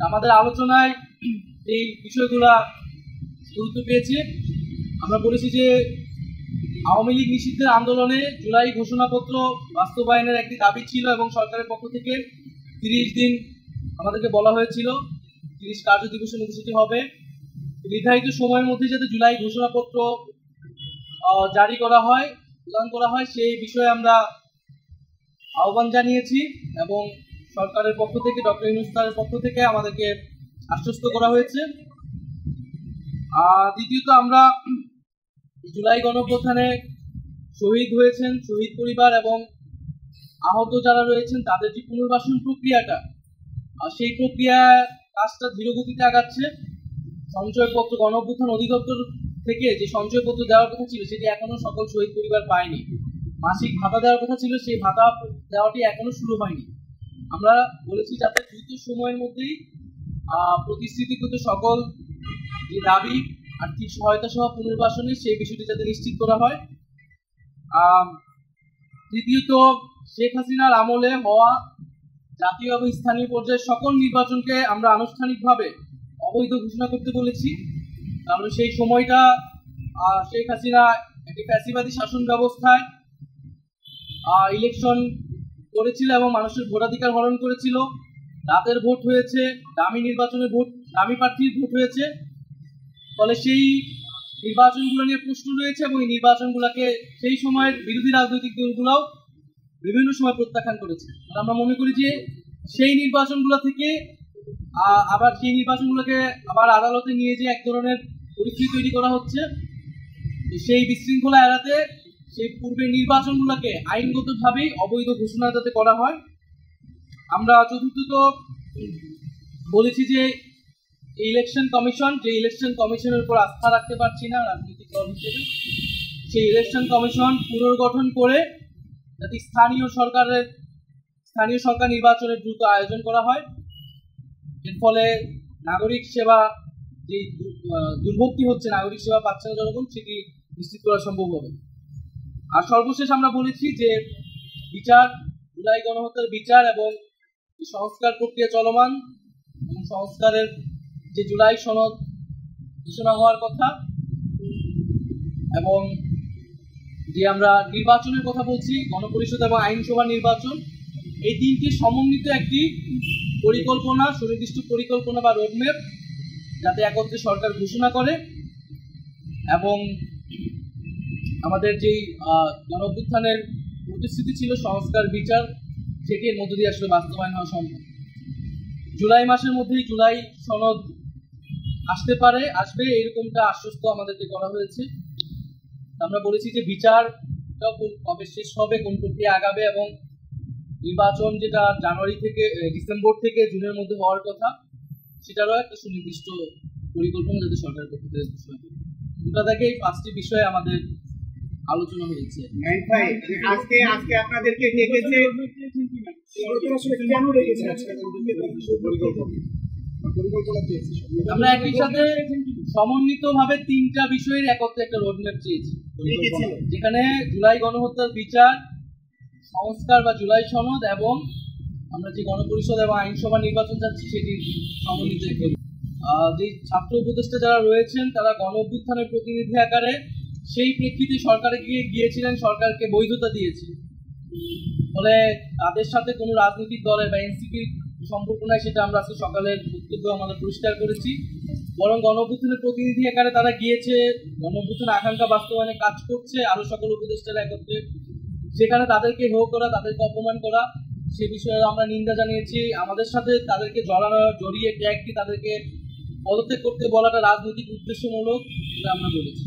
আমাদের আলোচনায় এই বিষয়গুলা গুরুত্ব পেয়েছে। আমরা বলেছি যে আওয়ামী লীগ নিষিদ্ধের আন্দোলনে জুলাই ঘোষণাপত্র বাস্তবায়নের একটি দাবি ছিল এবং সরকারের পক্ষ থেকে 30 দিন আমাদেরকে বলা হয়েছিল, 30 কার্য দিবসের মধ্যে সেটি হবে। নির্ধারিত সময়ের মধ্যে যাতে জুলাই ঘোষণাপত্র জারি করা হয়, প্রদান করা হয়, সেই বিষয়ে আমরা আহ্বান জানিয়েছি এবং সরকারের পক্ষ থেকে, ডক্টর ইউনূস স্যারের পক্ষ থেকে আমাদেরকে আশ্বস্ত করা হয়েছে। দ্বিতীয়ত, আমরা জুলাই গণঅভ্যুত্থানে শহীদ হয়েছেন, শহীদ পরিবার এবং আহত যারা রয়েছেন তাদের যে পুনর্বাসন প্রক্রিয়াটা, সেই প্রক্রিয়া কাজটা ধীরগতিতে আগাচ্ছে। সঞ্চয়পত্র গণঅভ্যুত্থান অধিদপ্তর থেকে যে সঞ্চয়পত্র দেওয়ার কথা ছিল সেটি এখনো সকল শহীদ পরিবার পায়নি। মাসিক ভাতা দেওয়ার কথা ছিল, সেই ভাতা দেওয়াটি এখনো শুরু হয়নি। আমরা বলেছি যাতে দ্রুত সময়ের মধ্যেই প্রতিশ্রুতিকৃত সকল যে দাবি, আর্থিক সহায়তা সহ পুনর্বাসনে সেই বিষয়টি যাতে নিশ্চিত করা হয়। তৃতীয়ত, শেখ হাসিনার আমলে হওয়া জাতীয় এবং স্থানীয় পর্যায়ের সকল নির্বাচনকে আমরা আনুষ্ঠানিকভাবে অবৈধ ঘোষণা করতে বলেছি। কারণ সেই সময়টা শেখ হাসিনা একটি ফ্যাসিবাদী শাসন ব্যবস্থায় ইলেকশন করেছিল এবং মানুষের ভোটাধিকার হরণ করেছিল। রাতের ভোট হয়েছে, দামি নির্বাচনের ভোট, দামি প্রার্থীর ভোট হয়েছে। ফলে সেই নির্বাচনগুলো নিয়ে প্রশ্ন রয়েছে এবং এই নির্বাচনগুলোকে সেই সময়ের বিরোধী রাজনৈতিক দলগুলোও বিভিন্ন সময় প্রত্যাখ্যান করেছে। আমরা মনে করি যে সেই নির্বাচনগুলো থেকে আবার সেই নির্বাচনগুলোকে আবার আদালতে নিয়ে যে এক ধরনের পরিস্থিতি তৈরি করা হচ্ছে, সেই বিশৃঙ্খলা এড়াতে সেই পূর্বের নির্বাচনগুলোকে আইনগতভাবেই অবৈধ ঘোষণা যাতে করা হয়। আমরা চতুর্থত বলেছি যে ইলেকশন কমিশন, যে ইলেকশন কমিশনের উপর আস্থা রাখতে পারছি না রাজনৈতিক দল হিসেবে, সেই ইলেকশন কমিশন পুনর্গঠন করে যাতে স্থানীয় সরকার নির্বাচনের দ্রুত আয়োজন করা হয়। এর ফলে নাগরিক সেবা যে দুর্ভোগটি হচ্ছে, নাগরিক সেবা পাচ্ছে না জনগণ, সেটি নিশ্চিত করা সম্ভব হবে। আর সর্বশেষ আমরা বলেছি যে বিচার, জুলাই গণহত্যার বিচার এবং সংস্কার প্রক্রিয়া চলমান এবং সংস্কারের যে জুলাই সনদ ঘোষণা হওয়ার কথা এবং যে আমরা নির্বাচনের কথা বলছি, গণপরিষদ এবং আইনসভা নির্বাচন, এই তিনটি সমন্বিত একটি পরিকল্পনা, সুনির্দিষ্ট পরিকল্পনা বা রোডম্যাপ যাতে একত্রে সরকার ঘোষণা করে এবং আমাদের যেই গণঅভ্যুত্থানের প্রতিশ্রুতি ছিল সংস্কার বিচার, সেটির মধ্য দিয়ে আসলে বাস্তবায়ন হওয়া সম্ভব। জুলাই মাসের মধ্যেই জুলাই সনদ আসবে এরকমটা আশ্বস্ত আমাদেরকে করা হয়েছে। আমরা বলেছি যে বিচারটা কবে শেষ হবে, কোন প্রক্রিয়া আগাবে এবং নির্বাচন যেটা জানুয়ারি থেকে ডিসেম্বর থেকে জুনের মধ্যে হওয়ার কথা, সেটারও একটা সুনির্দিষ্ট পরিকল্পনা যাতে সরকারের পক্ষ থেকে ঘোষণা করে। দুটা থেকে এই 5টি বিষয়ে আমাদের আলোচনা হয়েছে। আজকে আপনাদেরকে ডেকেছে, কেন ডেকেছে? আমরা একই সাথে সমন্বিতভাবে 3টা বিষয়ের একত্রে একটা রোডম্যাপ চেয়েছি, যেখানে জুলাই গণহত্যার বিচার, সংস্কার বা জুলাই সনদ এবং আমরা যে গণপরিষদ এবং আইনসভা নির্বাচন চাচ্ছি সেটি সমন্বিত। যে ছাত্র উপদেষ্টা যারা রয়েছেন তারা গণঅভ্যুত্থানের প্রতিনিধি আকারে সেই প্রেক্ষিতে সরকারে গিয়েছিলেন, সরকারকে বৈধতা দিয়েছে। ফলে তাদের সাথে কোনো রাজনৈতিক দলের বা এনসিপির সম্পর্ক নাই, সেটা আমরা আজকে সকালের বক্তব্য আমাদের পরিষ্কার করেছি। বরং গণঅভ্যুত্থানের প্রতিনিধি আকারে তারা গিয়েছে, গণঅভ্যুত্থানের আকাঙ্ক্ষা বাস্তবায়নে কাজ করছে আরো সকল উপদেষ্টারা একত্রে। সেখানে তাদেরকে হেয় করা, তাদেরকে অপমান করা, সে বিষয়ে আমরা নিন্দা জানিয়েছি। আমাদের সাথে তাদেরকে জড়িয়ে ট্যাগ দিয়ে তাদেরকে পদত্যাগ করতে বলাটা রাজনৈতিক উদ্দেশ্যমূলক, এটা আমরা বলেছি।